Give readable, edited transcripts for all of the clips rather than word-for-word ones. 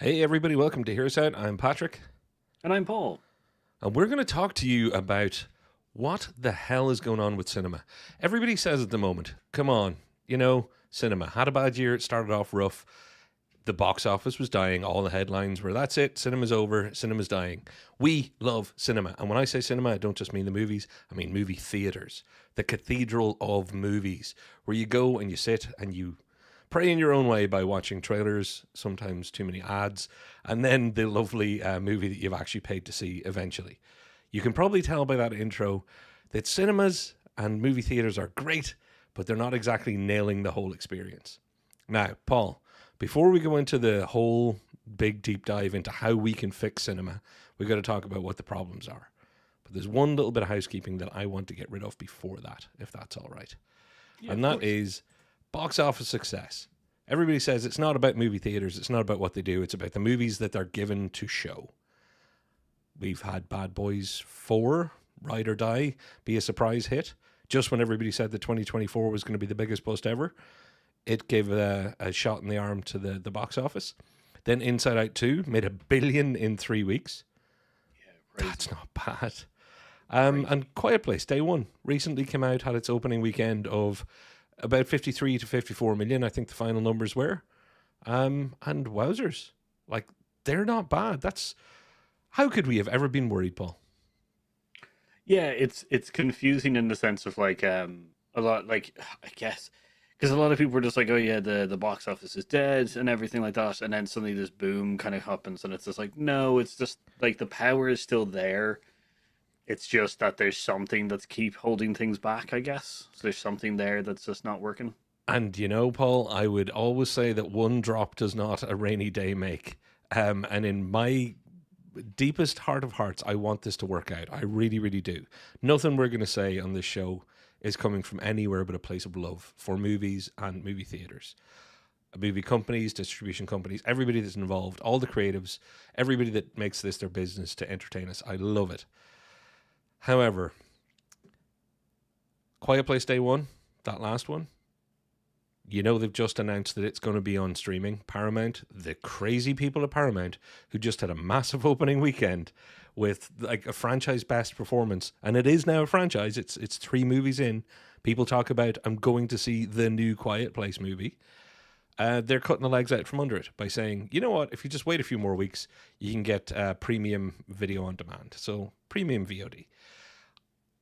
Hey, everybody, welcome to Here's Out. I'm Patrick, And I'm Paul. and we're going to talk to you about what the hell is going on with cinema. Everybody says at the moment, come on, cinema had a bad year, it started off rough. The box office was dying, all the headlines were, that's it, cinema's over, cinema's dying. We love cinema. And when I say cinema, I don't just mean the movies, I mean movie theaters, the cathedral of movies, where you go and you sit and you pray in your own way by watching trailers, sometimes too many ads, and then the lovely movie that you've actually paid to see eventually. You can probably tell by that intro that cinemas and movie theaters are great, but they're not exactly nailing the whole experience. Now, Paul, before we go into the whole big deep dive into how we can fix cinema, we've got to talk about what the problems are. But there's one little bit of housekeeping that I want to get rid of before that, if that's all right. Yeah, And of that course. is box office success. Everybody says it's not about movie theaters, it's not about what they do, it's about the movies that they're given to show. We've had Bad Boys 4, Ride or Die, be a surprise hit. Just when everybody said that 2024 was going to be the biggest bust ever, it gave a shot in the arm to the box office. Then Inside Out 2 made $1 billion in 3 weeks. Crazy. That's not bad. And Quiet Place Day One recently came out, had its opening weekend of about 53 to 54 million, I think the final numbers were. And wowzers, like, they're not bad. That's how could we have ever been worried, Paul? Yeah, it's confusing in the sense of a lot I guess because a lot of people were just like, oh yeah, the box office is dead and everything like that, and then suddenly this boom kind of happens, and it's just like, no, it's just like the power is still there. It's just that there's something that's keep holding things back, I guess. So there's something there that's just not working. And Paul, I would always say that one drop does not a rainy day make. And in my deepest heart of hearts, I want this to work out. I really, really do. Nothing we're going to say on this show is coming from anywhere but a place of love for movies and movie theaters. Movie companies, distribution companies, everybody that's involved, all the creatives, everybody that makes this their business to entertain us. I love it. However, Quiet Place Day One, that last one, they've just announced that it's going to be on streaming. Paramount, the crazy people at Paramount, who just had a massive opening weekend with like a franchise best performance, and it is now a franchise. It's 3 movies in. People talk about, I'm going to see the new Quiet Place movie. They're cutting the legs out from under it by saying, you know what, if you just wait a few more weeks, you can get premium video on demand. So premium VOD.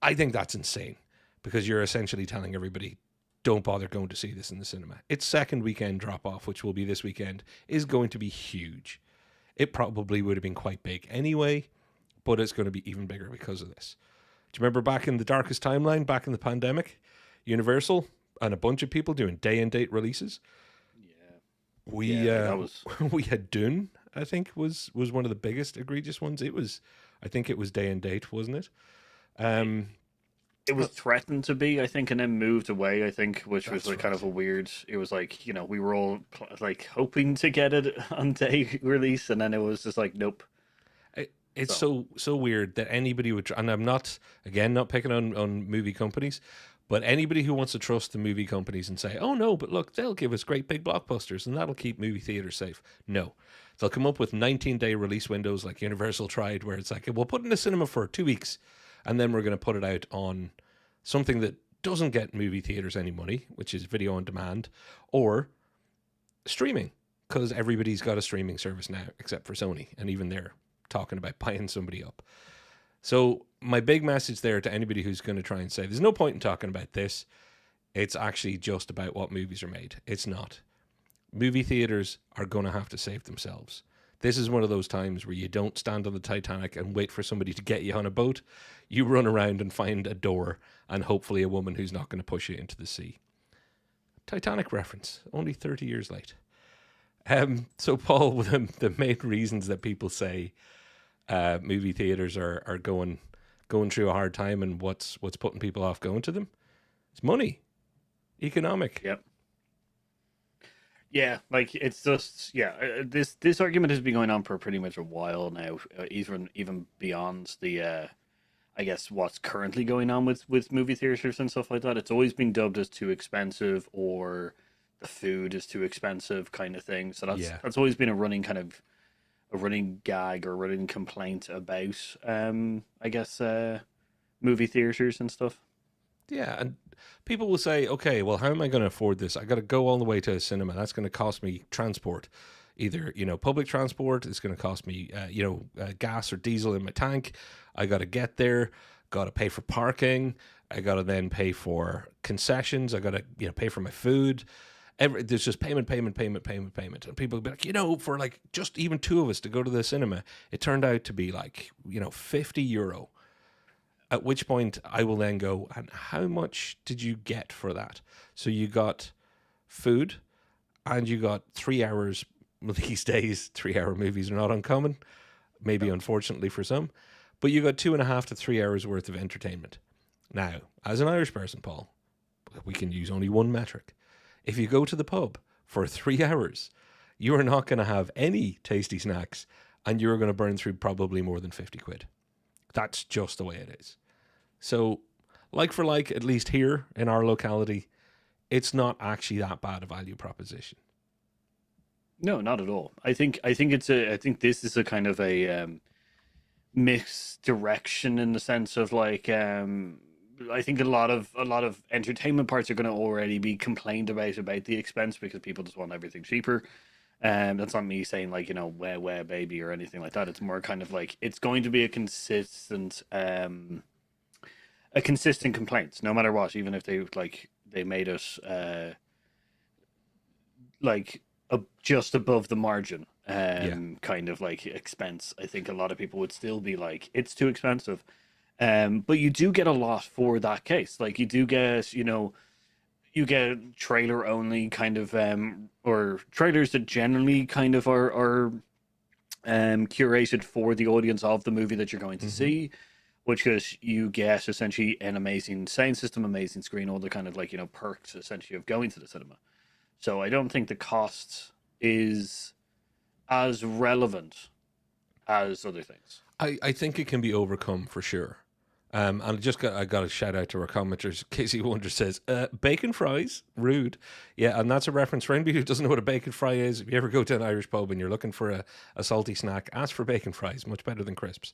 I think that's insane because you're essentially telling everybody, don't bother going to see this in the cinema. Its second weekend drop off, which will be this weekend, is going to be huge. It probably would have been quite big anyway, but it's going to be even bigger because of this. Do you remember back in the darkest timeline, back in the pandemic, Universal and a bunch of people doing day and date releases? Yeah, We yeah, that was we had Dune, I think was one of the biggest egregious ones. I think it was day and date, wasn't it? Um, it was threatened to be, I think, and then moved away, I think, which was that's like kind right. of a weird. It was like, we were all like hoping to get it on day release, and then it was just like, nope. It's So so weird that anybody would, and I'm not again not picking on movie companies, but anybody who wants to trust the movie companies and say, oh no, but look, they'll give us great big blockbusters and that'll keep movie theaters safe. No, they'll come up with 19-day release windows like Universal tried, where it's like, we'll put it in the cinema for 2 weeks, and then we're going to put it out on something that doesn't get movie theaters any money, which is video on demand or streaming, because everybody's got a streaming service now except for Sony, and even they're talking about buying somebody up. So my big message there to anybody who's going to try and say there's no point in talking about this, it's actually just about what movies are made. It's not. Movie theaters are going to have to save themselves. This is one of those times where you don't stand on the Titanic and wait for somebody to get you on a boat. You run around and find a door and hopefully a woman who's not going to push you into the sea. Titanic reference, only 30 years late. So Paul, the main reasons that people say movie theaters are going through a hard time, and what's putting people off going to them, it's money, economic. yep. Yeah, like it's just this argument has been going on for pretty much a while now, even beyond the I guess what's currently going on with movie theaters and stuff like that. It's always been dubbed as too expensive, or the food is too expensive, kind of thing. So that's Yeah, that's always been a running kind of a running gag or running complaint about I guess movie theaters and stuff. Yeah, and people will say, okay, well, how am I going to afford this? I got to go all the way to a cinema. That's going to cost me transport, either public transport. It's going to cost me gas or diesel in my tank. I got to get there. Got to pay for parking. I got to then pay for concessions. I got to pay for my food. There's just payment, payment, payment, payment, payment, and people will be like, for like just even two of us to go to the cinema, it turned out to be like €50. At which point I will then go, and how much did you get for that? So you got food and you got 3 hours. These days, 3 hour movies are not uncommon, maybe unfortunately for some, but you got 2.5 to 3 hours worth of entertainment. Now, as an Irish person, Paul, we can use only one metric. If you go to the pub for 3 hours, you are not going to have any tasty snacks and you're going to burn through probably more than 50 quid. That's just the way it is. So, like for like, at least here in our locality, it's not actually that bad a value proposition. No, not at all. I think this is a kind of a mixed direction in the sense of like I think a lot of entertainment parts are going to already be complained about the expense because people just want everything cheaper. That's not me saying like where baby or anything like that. It's more kind of like it's going to be a consistent complaint no matter what, even if they made us like just above the margin Yeah. kind of like expense. I think a lot of people would still be like it's too expensive. But you do get a lot for that case. Like you do get, you get trailer only kind of or trailers that generally kind of are curated for the audience of the movie that you're going to Mm-hmm. see, which is you get essentially an amazing sound system, amazing screen, all the kind of like perks essentially of going to the cinema. So I don't think the cost is as relevant as other things. I think it can be overcome for sure. And I got a shout out to our commenters. Casey Wonder says, bacon fries, rude. Yeah, and that's a reference for anybody who doesn't know what a bacon fry is. If you ever go to an Irish pub and you're looking for a salty snack, ask for bacon fries, much better than crisps.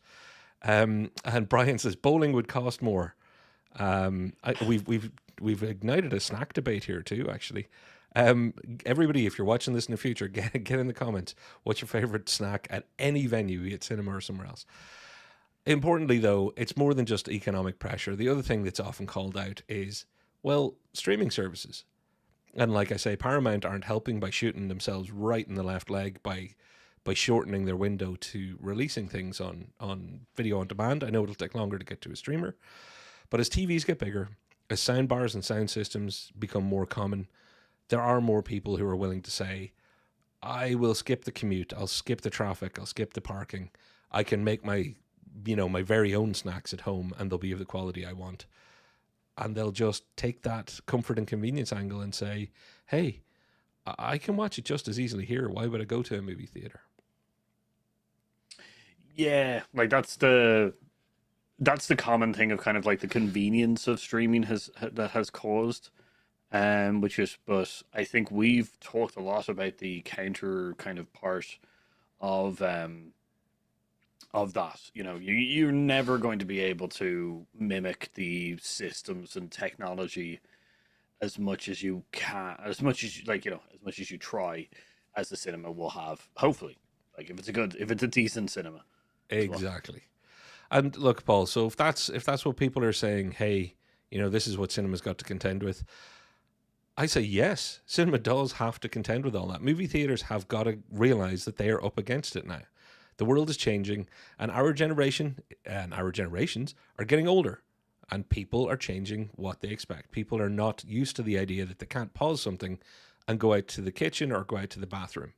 And Brian says, bowling would cost more. We've ignited a snack debate here too, actually. Everybody, if you're watching this in the future, get in the comments. What's your favorite snack at any venue, be it cinema or somewhere else? Importantly, though, it's more than just economic pressure. The other thing that's often called out is, well, streaming services. And like I say, Paramount aren't helping by shooting themselves right in the left leg by shortening their window to releasing things on video on demand. I know it'll take longer to get to a streamer, but as TVs get bigger, as sound bars and sound systems become more common, there are more people who are willing to say, I will skip the commute, I'll skip the traffic, I'll skip the parking. I can make my very own snacks at home and they'll be of the quality I want. And they'll just take that comfort and convenience angle and say, hey, I can watch it just as easily here. Why would I go to a movie theater? Yeah, like that's the common thing of kind of like the convenience of streaming has caused, which is, but I think we've talked a lot about the counter kind of part of that. You're never going to be able to mimic the systems and technology as much as you can, as much as as much as you try, as the cinema will have. Hopefully, like if it's a decent cinema as well. Exactly. And look, Paul, so if that's what people are saying, hey, this is what cinema's got to contend with. I say yes, cinema does have to contend with all that. Movie theaters have got to realize that they are up against it now. The world is changing, and our generation and our generations are getting older, and people are changing what they expect. People are not used to the idea that they can't pause something and go out to the kitchen or go out to the bathroom.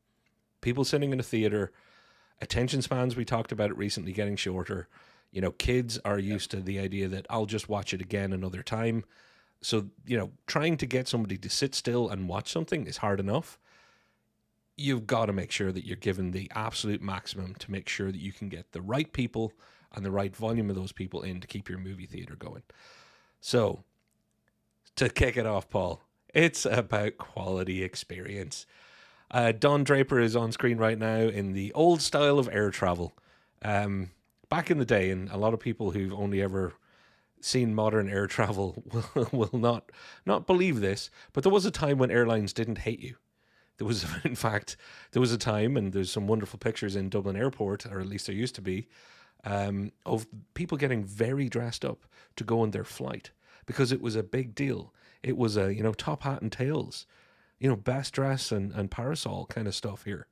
People sitting in a theater, attention spans, we talked about it recently, getting shorter. Kids are used to the idea that I'll just watch it again another time. So, trying to get somebody to sit still and watch something is hard enough. You've got to make sure that you're given the absolute maximum to make sure that you can get the right people and the right volume of those people in to keep your movie theater going. So, to kick it off, Paul, it's about quality experience. Don Draper is on screen right now in the old style of air travel. Back in the day, and a lot of people who've only ever seen modern air travel will not believe this, but there was a time when airlines didn't hate you. There was, in fact, there was a time, and there's some wonderful pictures in Dublin Airport, or at least there used to be, of people getting very dressed up to go on their flight because it was a big deal. It was a top hat and tails, best dress and parasol kind of stuff here.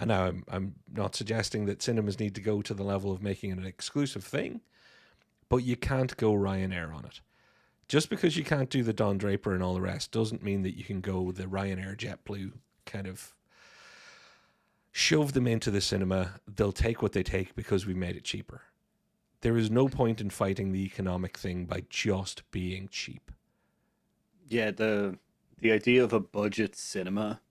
And now I'm not suggesting that cinemas need to go to the level of making it an exclusive thing, but you can't go Ryanair on it. Just because you can't do the Don Draper and all the rest doesn't mean that you can go the Ryanair JetBlue kind of shove them into the cinema. They'll take what they take because we made it cheaper. There is no point in fighting the economic thing by just being cheap. Yeah, the idea of a budget cinema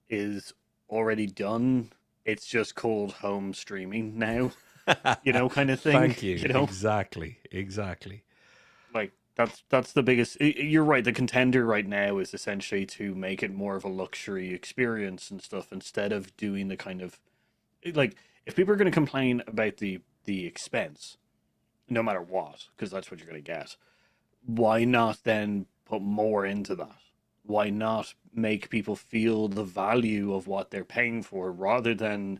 is already done. It's just called home streaming now, kind of thing. Thank you. Exactly. Like that's the biggest. You're right. The contender right now is essentially to make it more of a luxury experience and stuff instead of doing the kind of like if people are going to complain about the expense, no matter what, because that's what you're going to get. Why not then put more into that? Why not make people feel the value of what they're paying for rather than,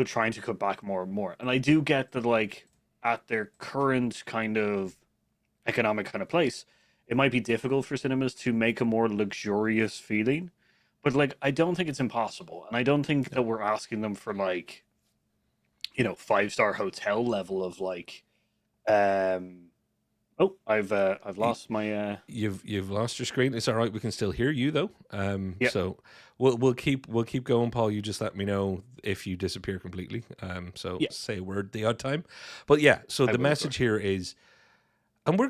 trying to cut back more and more? And I do get that, like, at their current kind of economic kind of place, it might be difficult for cinemas to make a more luxurious feeling. But, like, I don't think it's impossible. And I don't think that we're asking them for, like, 5-star hotel level of, like, oh, I've lost my. You've lost your screen. It's all right. We can still hear you though. Yeah. So we'll keep going, Paul. You just let me know if you disappear completely. So Yeah. say a word the odd time. But yeah. So the message here is, and we're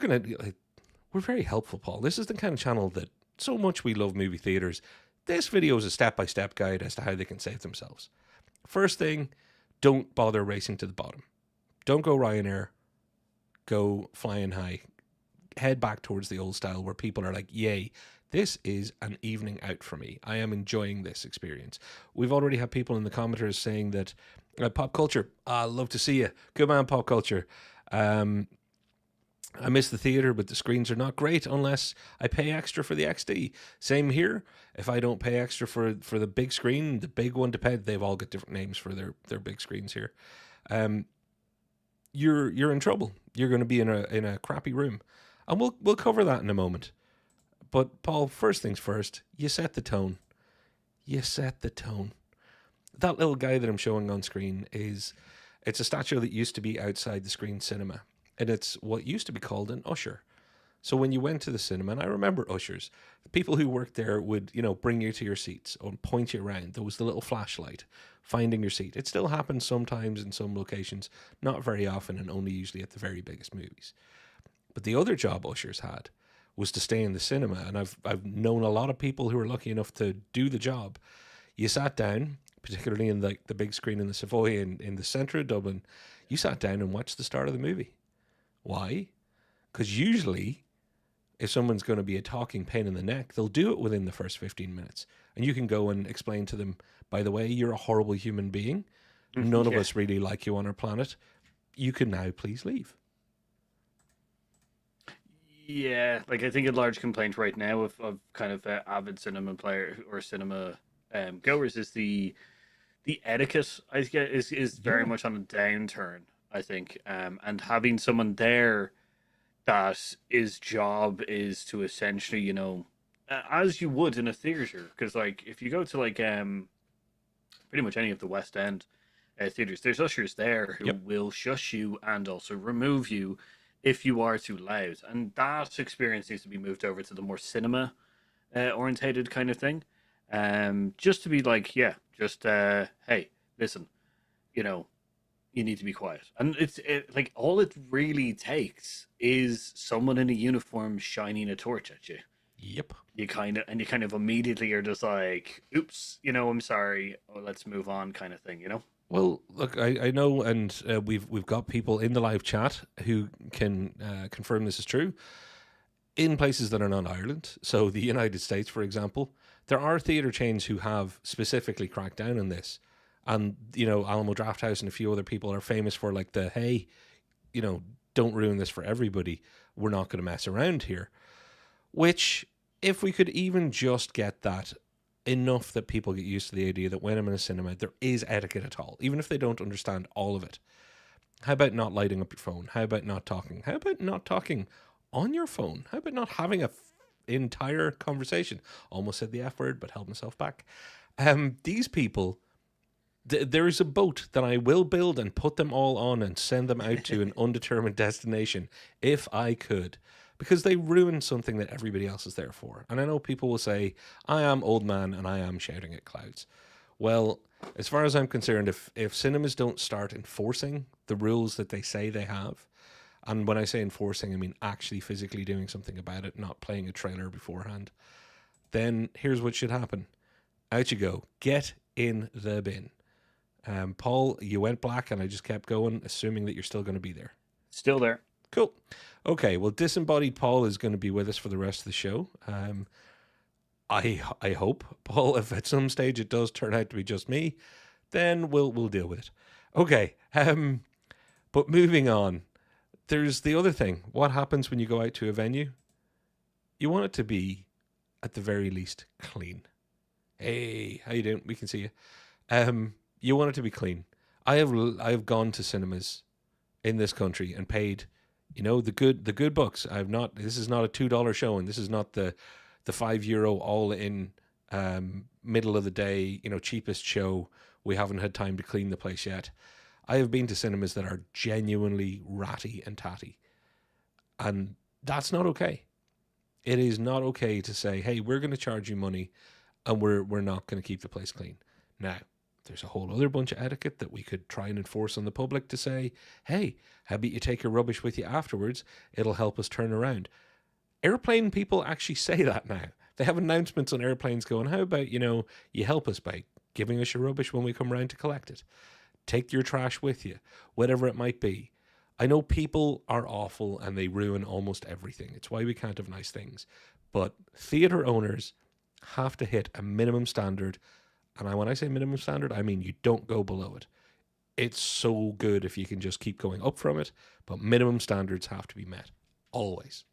very helpful, Paul. This is the kind of channel that so much we love movie theaters. This video is a step-by-step guide as to how they can save themselves. First thing, don't bother racing to the bottom. Don't go Ryanair. Go flying high. Head back towards the old style where people are like, yay, this is an evening out for me. I am enjoying this experience. We've already had people in the commenters saying that pop culture, love to see you. Good man, pop culture. I miss the theater, but the screens are not great unless I pay extra for the XD. Same here. If I don't pay extra for the big screen, the big one, they've all got different names for their big screens here. You're in trouble. You're going to be in a crappy room, and we'll cover that in a moment. But Paul, first things first, you set the tone. You set the tone. That little guy that I'm showing on screen it's a statue that used to be outside the Screen Cinema, and it's what used to be called an usher. So when you went to the cinema, and I remember ushers, the people who worked there would, bring you to your seats or point you around. There was the little flashlight, finding your seat. It still happens sometimes in some locations, not very often, and only usually at the very biggest movies. But the other job ushers had was to stay in the cinema, and I've known a lot of people who were lucky enough to do the job. You sat down, particularly in the big screen in the Savoy in the centre of Dublin, you sat down and watched the start of the movie. Why? Because usually, if someone's going to be a talking pain in the neck, they'll do it within the first 15 minutes. And you can go and explain to them, by the way, you're a horrible human being. None of us really like you on our planet. You can now please leave. Yeah, like I think a large complaint right now of kind of avid cinema player or cinema goers is the etiquette. I get is very much on a downturn. I think, and having someone there that his job is to essentially, as you would in a theater, because like if you go to like pretty much any of the West End theaters, there's ushers there who will shush you and also remove you if you are too loud, and that experience needs to be moved over to the more cinema orientated kind of thing. Just to be like, hey, listen, you need to be quiet, and like all it really takes is someone in a uniform shining a torch at you. Yep. You kind of immediately are just like, oops, I'm sorry, let's move on, kind of thing, Well, look, I know, and we've got people in the live chat who can confirm this is true. in places that are not Ireland, so the United States, for example, there are theatre chains who have specifically cracked down on this. And, Alamo Drafthouse and a few other people are famous for like hey, don't ruin this for everybody. We're not going to mess around here. Which, if we could even just get that enough that people get used to the idea that when I'm in a cinema, there is etiquette at all, even if they don't understand all of it. How about not lighting up your phone? How about not talking? How about not talking on your phone? How about not having a entire conversation? Almost said the F word, but held myself back. These people, there is a boat that I will build and put them all on and send them out to an undetermined destination if I could, because they ruin something that everybody else is there for. And I know people will say, I am old man and I am shouting at clouds. Well, as far as I'm concerned, if cinemas don't start enforcing the rules that they say they have, and when I say enforcing, I mean actually physically doing something about it, not playing a trailer beforehand, then here's what should happen. Out you go. Get in the bin. Paul, you went black and I just kept going, assuming that you're still going to be there. Still there. Cool. Okay, well, disembodied Paul is going to be with us for the rest of the show. I hope, Paul, if at some stage it does turn out to be just me, then we'll deal with it. Okay, but moving on, there's the other thing. What happens when you go out to a venue? You want it to be, at the very least, clean. Hey, how you doing? We can see you. You want it to be clean. I have gone to cinemas in this country and paid, the good bucks. This is not a $2 show, and this is not the €5 all in middle of the day, cheapest show. We haven't had time to clean the place yet. I have been to cinemas that are genuinely ratty and tatty, and that's not okay. It is not okay to say, hey, we're going to charge you money and we're not going to keep the place clean. Now, there's a whole other bunch of etiquette that we could try and enforce on the public to say, hey, how about you take your rubbish with you afterwards? It'll help us turn around. Airplane people actually say that now. They have announcements on airplanes going, how about, you help us by giving us your rubbish when we come around to collect it. Take your trash with you, whatever it might be. I know people are awful and they ruin almost everything. It's why we can't have nice things. But theatre owners have to hit a minimum standard. And when I say minimum standard, I mean you don't go below it. It's so good if you can just keep going up from it, but minimum standards have to be met. Always.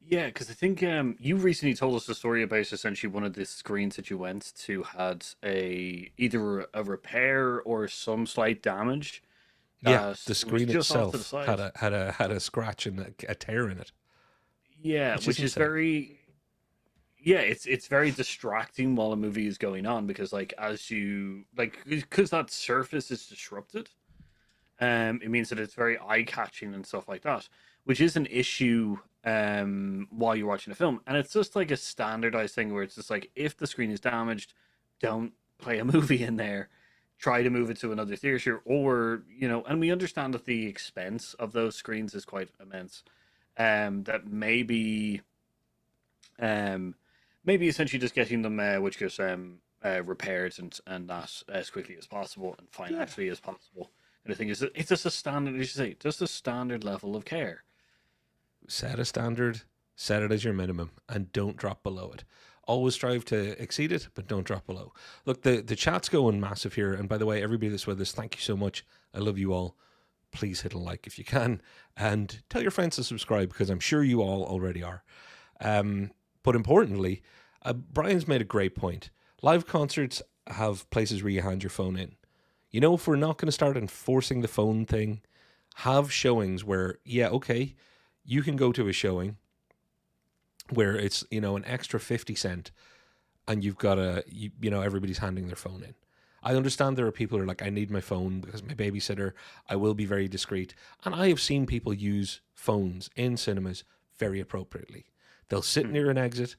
Yeah, because I think you recently told us a story about essentially one of the screens that you went to had either a repair or some slight damage. Yeah, That the was screen just off to the itself side. had a scratch and a tear in it, Yeah, which is which is insane. very yeah, it's very distracting while a movie is going on because like as you like because that surface is disrupted, it means that it's very eye catching and stuff like that, which is an issue while you're watching a film. And it's just like a standardized thing where it's just like if the screen is damaged, don't play a movie in there. Try to move it to another theater, or and we understand that the expense of those screens is quite immense. That um, maybe essentially just getting them, which goes repaired and that as quickly as possible and Yeah. financially as possible. And the thing is, it's just a standard, as you say, just a standard level of care. Set a standard, set it as your minimum, and don't drop below it. Always strive to exceed it, but don't drop below. Look, the chat's going massive here. And by the way, everybody that's with us, thank you so much. I love you all. Please hit a like if you can. And tell your friends to subscribe because I'm sure you all already are. But importantly, Brian's made a great point. Live concerts have places where you hand your phone in. If we're not going to start enforcing the phone thing, have showings where, yeah, okay, you can go to a showing where it's, an extra 50 cent and you've got everybody's handing their phone in. I understand there are people who are like, I need my phone because my babysitter, I will be very discreet. And I have seen people use phones in cinemas very appropriately. They'll sit near an exit.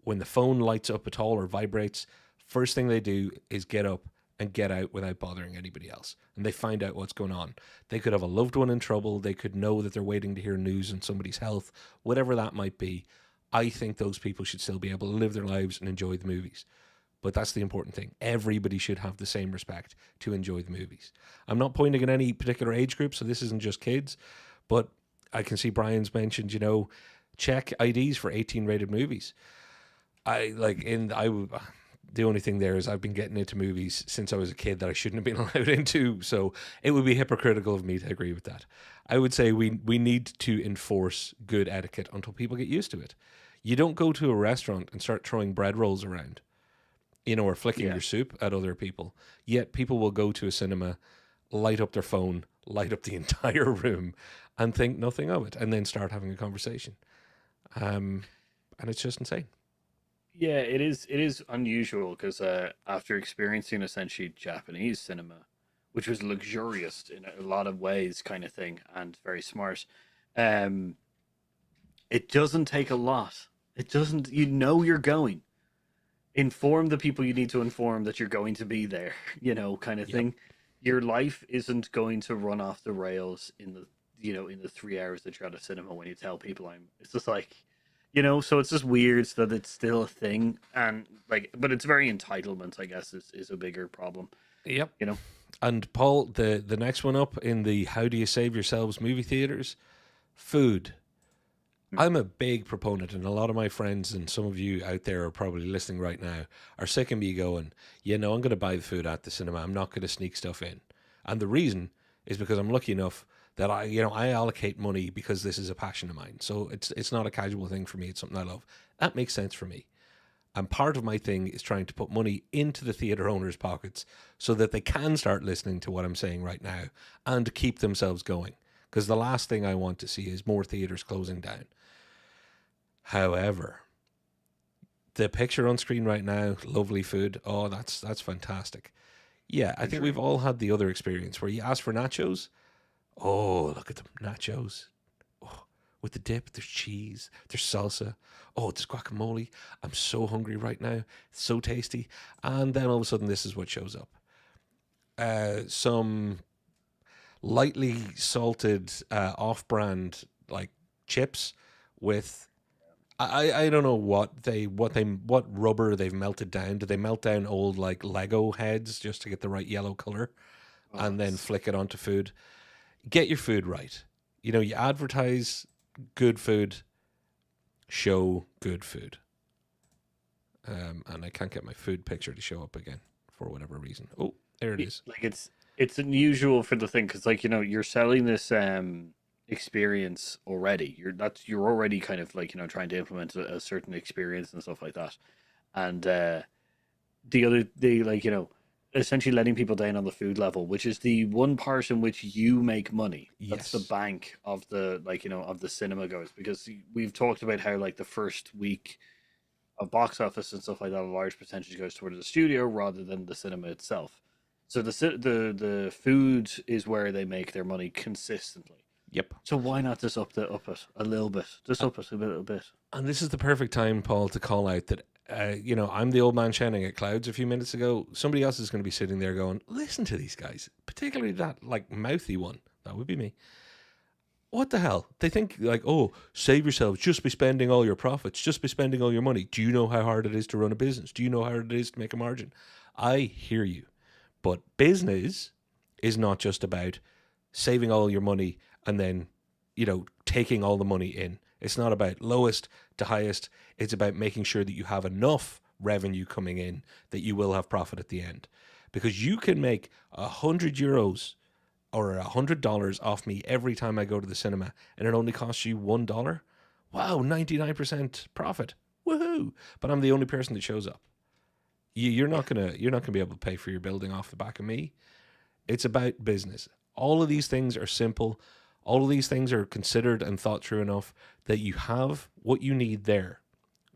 When the phone lights up at all or vibrates, first thing they do is get up and get out without bothering anybody else. And they find out what's going on. They could have a loved one in trouble. They could know that they're waiting to hear news on somebody's health, whatever that might be. I think those people should still be able to live their lives and enjoy the movies. But that's the important thing. Everybody should have the same respect to enjoy the movies. I'm not pointing at any particular age group, so this isn't just kids. But I can see Brian's mentioned, check IDs for 18 rated movies. I like in I w- The only thing there is I've been getting into movies since I was a kid that I shouldn't have been allowed into, so it would be hypocritical of me to agree with that. I would say we need to enforce good etiquette until people get used to it. You don't go to a restaurant and start throwing bread rolls around, or flicking Yeah. your soup at other people. Yet people will go to a cinema, light up their phone, light up the entire room, and think nothing of it, and then start having a conversation. And it's just insane. Yeah, it is. It is unusual because after experiencing essentially Japanese cinema, which was luxurious in a lot of ways, kind of thing, and very smart, um, it doesn't take a lot. It doesn't. You know you're going. Inform the people you need to inform that you're going to be there. Kind of Yep. thing. Your life isn't going to run off the rails in the 3 hours that you're at a cinema when you tell people I'm. It's just like so it's just weird that it's still a thing, and like, but it's very entitlement, I guess, is a bigger problem, Yep. you know. And Paul, the next one up in the how do you save yourselves movie theaters? Food. Hmm. I'm a big proponent, and a lot of my friends and some of you out there are probably listening right now are sick of me going, I'm going to buy the food at the cinema. I'm not going to sneak stuff in. And the reason is because I'm lucky enough that I allocate money because this is a passion of mine. So it's not a casual thing for me. It's something I love. That makes sense for me. And part of my thing is trying to put money into the theater owners' pockets so that they can start listening to what I'm saying right now and keep themselves going. Because the last thing I want to see is more theaters closing down. However, the picture on screen right now, lovely food. Oh, that's fantastic. Yeah, I think we've Agree. all had the other experience where you ask for nachos. Oh, look at them nachos. Oh, with the dip, there's cheese, there's salsa. Oh, there's guacamole. I'm so hungry right now. It's so tasty. And then all of a sudden, this is what shows up. Some lightly salted, off-brand like chips with I don't know what rubber they've melted down. Do they melt down old like Lego heads just to get the right yellow color Oh, and then it's flick it onto food? Get your food right. You advertise good food, show good food. And I can't get my food picture to show up again for whatever reason. Oh, there it is. like it's unusual for the thing because like you're selling this experience already. You're already kind of like trying to implement a certain experience and stuff like that, and the like essentially letting people down on the food level, which is the one part in which you make money. That's the Yes. bank of the of the cinema goes, because we've talked about how like the first week of box office and stuff like that, a large percentage goes towards the studio rather than the cinema itself. So the food is where they make their money consistently. Yep. So why not just up it a little bit, just up it a little bit? And this is the perfect time, Paul, to call out that, I'm the old man shouting at clouds a few minutes ago. Somebody else is going to be sitting there going, listen to these guys, particularly that like mouthy one. That would be me. What the hell? They think like, oh, save yourselves. Just be spending all your profits. Just be spending all your money. Do you know how hard it is to run a business? Do you know how hard it is to make a margin? I hear you. But business is not just about saving all your money and then, taking all the money in. It's not about lowest to highest. It's about making sure that you have enough revenue coming in that you will have profit at the end. Because you can make €100 or $100 off me every time I go to the cinema, and it only costs you $1. Wow, 99% profit. Woohoo! But I'm the only person that shows up. Yeah, You're not gonna be able to pay for your building off the back of me. It's about business. All of these things are simple. All of these things are considered and thought through enough that you have what you need there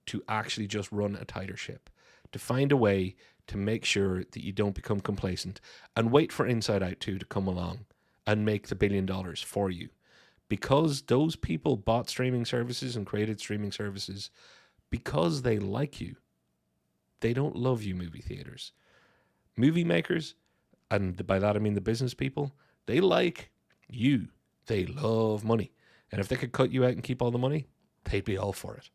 to actually just run a tighter ship, to find a way to make sure that you don't become complacent and wait for Inside Out 2 to come along and make the $1 billion for you. Because those people bought streaming services and created streaming services because they like you. They don't love you, movie theaters. Movie makers, and by that I mean the business people, they like you. They love money. And if they could cut you out and keep all the money, they'd be all for it.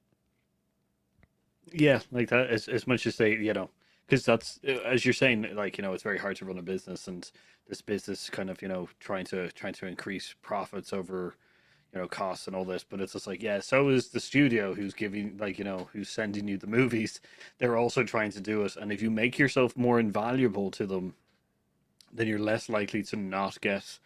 yeah, like that. As much as they, because that's as you're saying, like it's very hard to run a business, and this business kind of trying to increase profits over costs and all this, but it's just like, yeah, so is the studio who's giving, like, who's sending you the movies. They're also trying to do it, and if you make yourself more invaluable to them, then you're less likely to not get.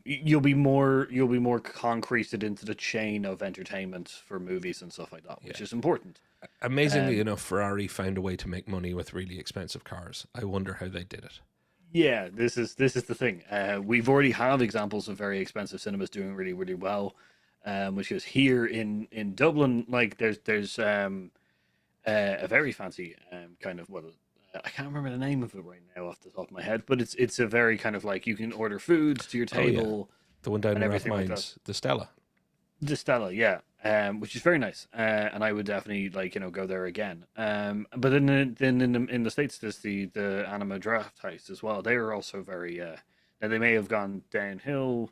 You'll be more concreted into the chain of entertainment for movies and stuff like that, which Yeah. is important. Amazingly Um, enough, Ferrari found a way to make money with really expensive cars. I wonder how they did it. yeah, this is the thing. We've already have examples of very expensive cinemas doing really really well, which is here in Dublin. Like there's a very fancy kind of I can't remember the name of it right now off the top of my head, but it's a very kind of like you can order food to your Oh yeah, table the one down and in everything like that. Rathmines, the Stella. The Stella, yeah, which is very nice, and I would definitely like go there again. But then in the States there's the Anima Draft House as well. They are also very now they may have gone downhill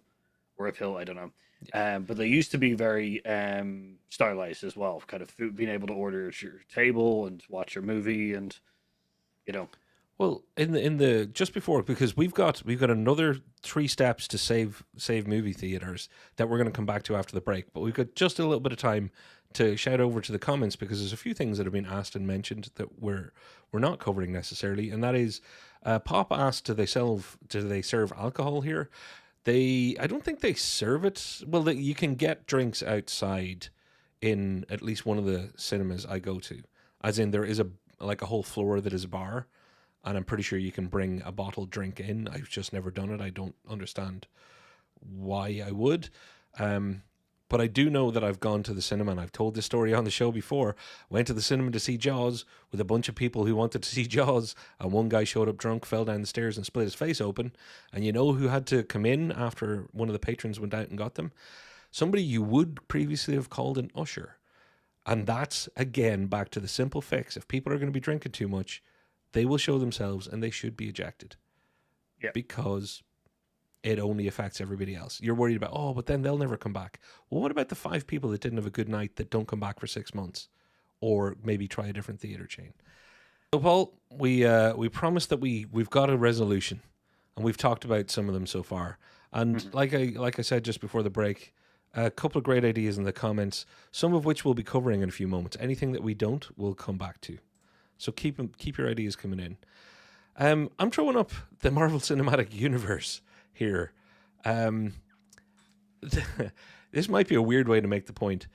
or uphill, I don't know. But they used to be very stylized as well, kind of food, being able to order at your table and watch your movie, and you know, Well, in the just before, because we've got another three steps to save movie theaters that we're going to come back to after the break. But we've got just a little bit of time to shout over to the comments, because there's a few things that have been asked and mentioned that we're not covering necessarily, and that is, Pop asked, do they serve alcohol here? I don't think they serve it. Well, you can get drinks outside in at least one of the cinemas I go to, as in there is a whole floor that is a bar, and I'm pretty sure you can bring a bottled drink in. I've just never done it. I don't understand why I would. Um, but I do know that I've gone to the cinema, and I've told this story on the show before. Went to the cinema to see Jaws with a bunch of people who wanted to see Jaws, and one guy showed up drunk, fell down the stairs, and split his face open. And you know who had to come in after one of the patrons went out and got them? Somebody you would previously have called an usher. And that's, again, back to the simple fix. If people are going to be drinking too much, they will show themselves and they should be ejected, yeah, because it only affects everybody else. You're worried about, oh, but then they'll never come back. Well, what about the 5 people that didn't have a good night that don't come back for 6 months, or maybe try a different theater chain? So, Paul, we promised that we've got a resolution, and we've talked about some of them so far. And mhm. like I said just before the break, a couple of great ideas in the comments, some of which we'll be covering in a few moments. Anything that we don't, we'll come back to. So keep your ideas coming in. I'm throwing up the Marvel Cinematic Universe here. Um, this might be a weird way to make the point,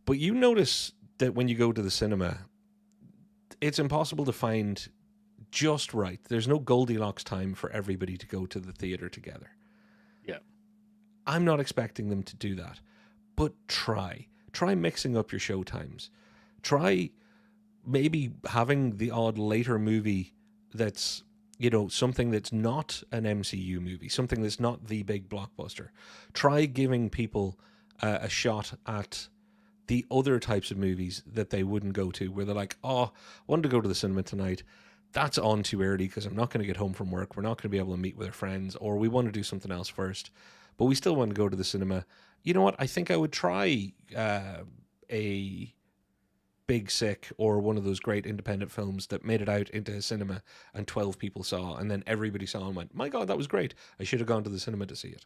but you notice that when you go to the cinema, it's impossible to find just right. There's no Goldilocks time for everybody to go to the theater together. Yeah, I'm not expecting them to do that, but try mixing up your show times. Try maybe having the odd later movie that's, something that's not an MCU movie, something that's not the big blockbuster. Try giving people a shot at the other types of movies that they wouldn't go to, where they're like, oh, I wanted to go to the cinema tonight. That's on too early because I'm not going to get home from work. We're not going to be able to meet with our friends, or we want to do something else first, but we still want to go to the cinema. You know what? I think I would try a Big Sick, or one of those great independent films that made it out into a cinema and 12 people saw, and then everybody saw and went, my God, that was great. I should have gone to the cinema to see it.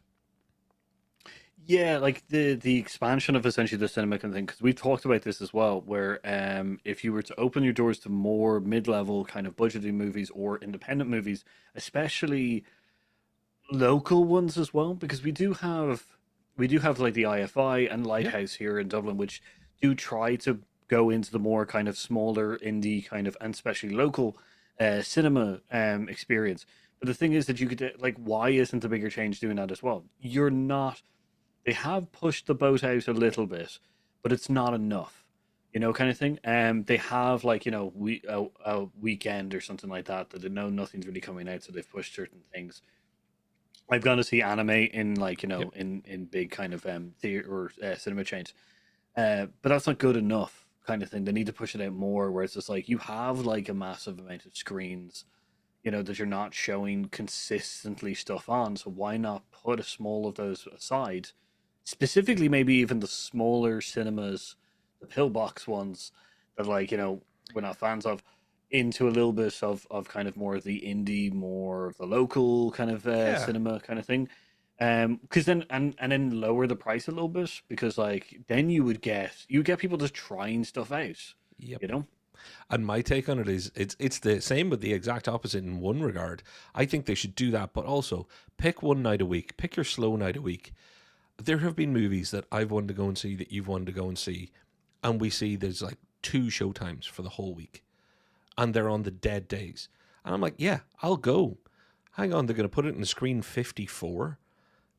yeah, like the expansion of essentially the cinema kind of thing, because we've talked about this as well, where if you were to open your doors to more mid-level kind of budgeting movies or independent movies, especially local ones as well, because we do have like the IFI and Yep. Lighthouse here in Dublin, which do try to go into the more kind of smaller indie kind of, and especially local cinema experience. But the thing is that you could like, why isn't the bigger change doing that as well? You're not. They have pushed the boat out a little bit, but it's not enough. Kind of thing. They have like a weekend or something like that that they know nothing's really coming out, so they've pushed certain things. I've gone to see anime in like Yep. in big kind of theater or cinema chains, but that's not good enough. Kind of thing. They need to push it out more. Where it's just like you have like a massive amount of screens, that you're not showing consistently stuff on. So why not put a small of those aside? Specifically, maybe even the smaller cinemas, the pillbox ones that like we're not fans of, into a little bit of kind of more of the indie, more of the local kind of Yeah. cinema kind of thing. Because then and then lower the price a little bit, because like then you get people just trying stuff out, Yep. you know? And my take on it is it's the same but the exact opposite in one regard. I think they should do that, but also pick one night a week, pick your slow night a week. There have been movies that I've wanted to go and see that you've wanted to go and see, and we see there's like two showtimes for the whole week, and they're on the dead days. And I'm like, yeah, I'll go. Hang on, they're going to put it in screen 54.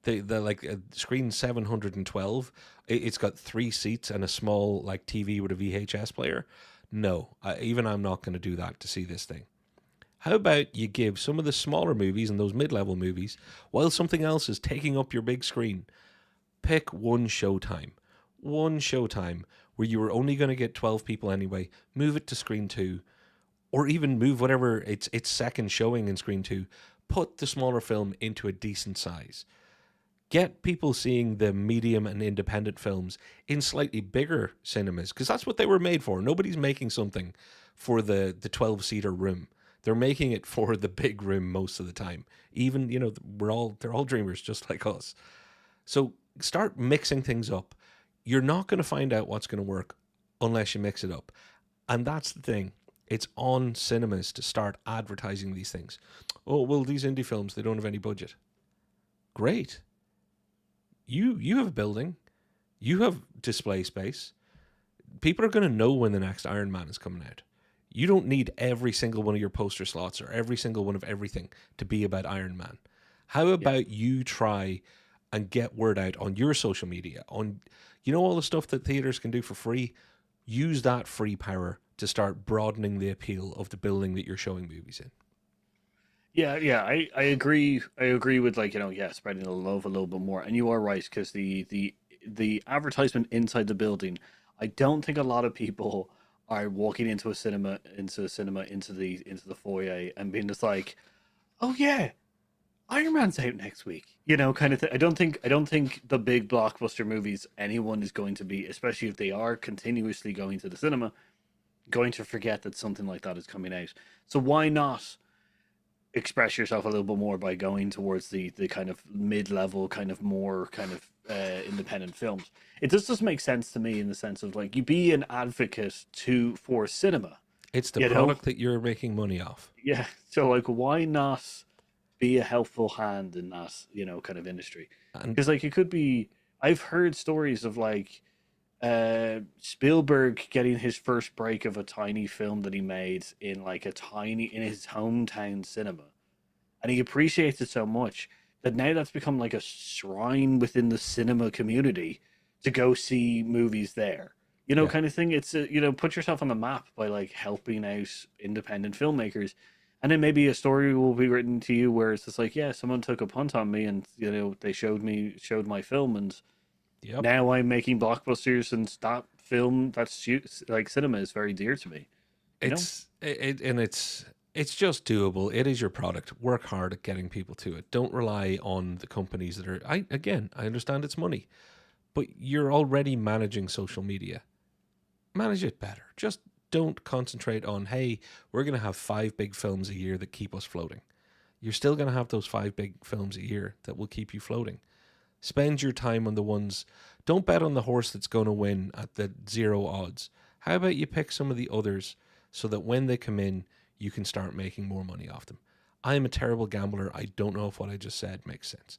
They're like screen 712. It's got three seats and a small like TV with a VHS player. No, even I'm not going to do that to see this thing. How about you give some of the smaller movies and those mid-level movies, while something else is taking up your big screen, pick one showtime where you were only going to get 12 people anyway. Move it to screen 2, or even move whatever its second showing in screen 2. Put the smaller film into a decent size. Get people seeing the medium and independent films in slightly bigger cinemas, because that's what they were made for. Nobody's making something for the 12-seater room. They're making it for the big room most of the time. Even, they're all dreamers just like us. So start mixing things up. You're not going to find out what's going to work unless you mix it up. And that's the thing. It's on cinemas to start advertising these things. Oh, well, these indie films, they don't have any budget. Great. You have a building. You have display space. People are going to know when the next Iron Man is coming out. You don't need every single one of your poster slots or every single one of everything to be about Iron Man. How Yeah. about you try and get word out on your social media, on all the stuff that theaters can do for free? Use that free power to start broadening the appeal of the building that you're showing movies in. Yeah, I agree. I agree with, like, yeah, spreading the love a little bit more. And you are right, because the advertisement inside the building, I don't think a lot of people are walking into the foyer and being just like, oh yeah, Iron Man's out next week, kind of thing. I don't think the big blockbuster movies anyone is going to be, especially if they are continuously going to the cinema, going to forget that something like that is coming out. So why not express yourself a little bit more by going towards the kind of mid-level, kind of more kind of independent films? It just make sense to me, in the sense of, like, you be an advocate for cinema, It's the you know product that you're making money off. yeah. So, like, why not be a helpful hand in that, kind of industry? And Because, like, it could be, I've heard stories of, like, Spielberg getting his first break of a tiny film that he made in, like, in his hometown cinema, and he appreciates it so much that now that's become like a shrine within the cinema community to go see movies there. yeah, Kind of thing. It's put yourself on the map by, like, helping out independent filmmakers, and then maybe a story will be written to you where it's just like, yeah, someone took a punt on me, and they showed my film, and yep. now I'm making blockbusters, and that film, like, cinema is very dear to me. You know? It's just doable. It is your product. Work hard at getting people to it. Don't rely on the companies that are. I understand it's money, but you're already managing social media. Manage it better. Just don't concentrate on, hey, we're going to have 5 big films a year that keep us floating. You're still going to have those 5 big films a year that will keep you floating. Spend your time on the ones. Don't bet on the horse that's going to win at the 0 odds. How about you pick some of the others so that when they come in, you can start making more money off them? I am a terrible gambler. I don't know if what I just said makes sense.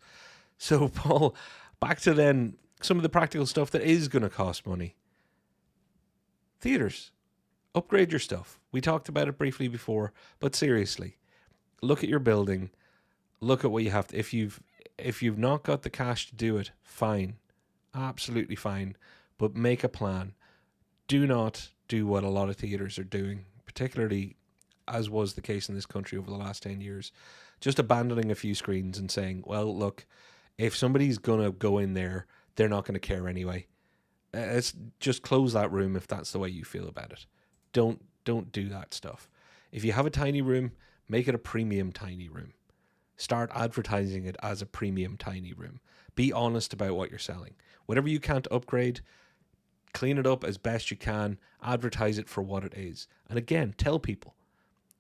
So, Paul, back to then some of the practical stuff that is going to cost money. Theaters, upgrade your stuff. We talked about it briefly before, but seriously, look at your building. Look at what you have to. If you've not got the cash to do it, fine, absolutely fine, but make a plan. Do not do what a lot of theaters are doing, particularly as was the case in this country over the last 10 years, just abandoning a few screens and saying, well, look, if somebody's going to go in there, they're not going to care anyway. It's just close that room if that's the way you feel about it. Don't do that stuff. If you have a tiny room, make it a premium tiny room. Start advertising it as a premium tiny room. Be honest about what you're selling. Whatever you can't upgrade, clean it up as best you can. Advertise it for what it is. And again, tell people.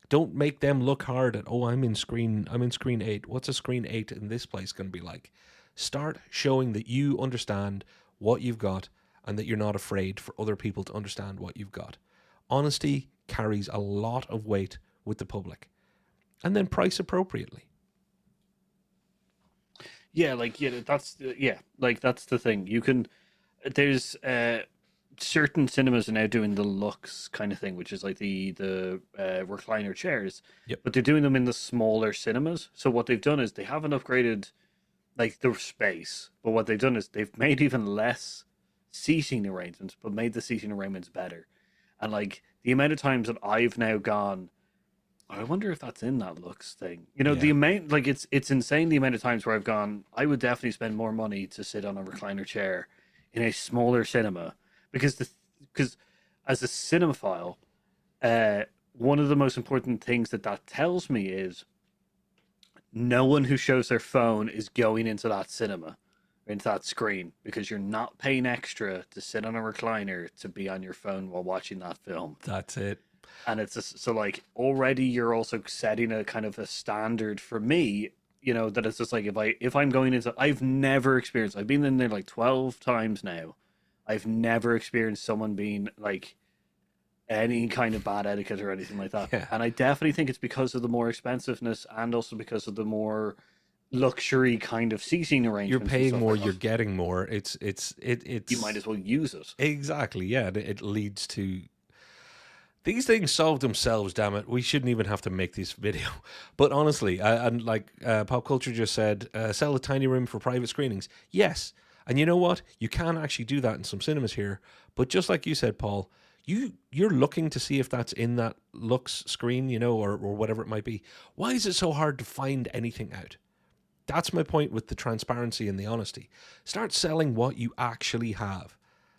Don't make them look hard at, oh, I'm in screen 8. What's a screen 8 in this place going to be like? Start showing that you understand what you've got and that you're not afraid for other people to understand what you've got. Honesty carries a lot of weight with the public. And then price appropriately. Yeah, like like that's the thing. You can there's certain cinemas are now doing the Lux kind of thing, which is like the recliner chairs, Yep. but they're doing them in the smaller cinemas. So what they've done is they haven't upgraded like the space, but what they've done is they've made even less seating arrangements, but made the seating arrangements better. And like the amount of times that I've now gone, I wonder if that's in that Lux thing. You know, the Yeah. amount, like it's insane the amount of times where I've gone. I would definitely spend more money to sit on a recliner chair in a smaller cinema because because as a cinemaphile, uh, one of the most important things that that tells me is no one who shows their phone is going into that cinema, into that screen, because you're not paying extra to sit on a recliner to be on your phone while watching that film. That's it. And it's just, so like already you're also setting a kind of a standard for me, you know, that it's just like if I'm going into, I've never experienced, I've been in there like 12 times now. I've never experienced someone being like any kind of bad etiquette or anything like that. Yeah. And I definitely think it's because of the more expensiveness and also because of the more luxury kind of seating You're arrangements and paying stuff more, like you're that. getting more. You might as well use it. exactly, yeah. It leads to these things solve themselves. Damn it, we shouldn't even have to make this video. But honestly, and like pop culture just said, sell a tiny room for private screenings. Yes, and you know what? You can actually do that in some cinemas here. But just like you said, Paul, you're looking to see if that's in that Lux screen, you know, or whatever it might be. Why is it so hard to find anything out? That's my point with the transparency and the honesty. Start selling what you actually have.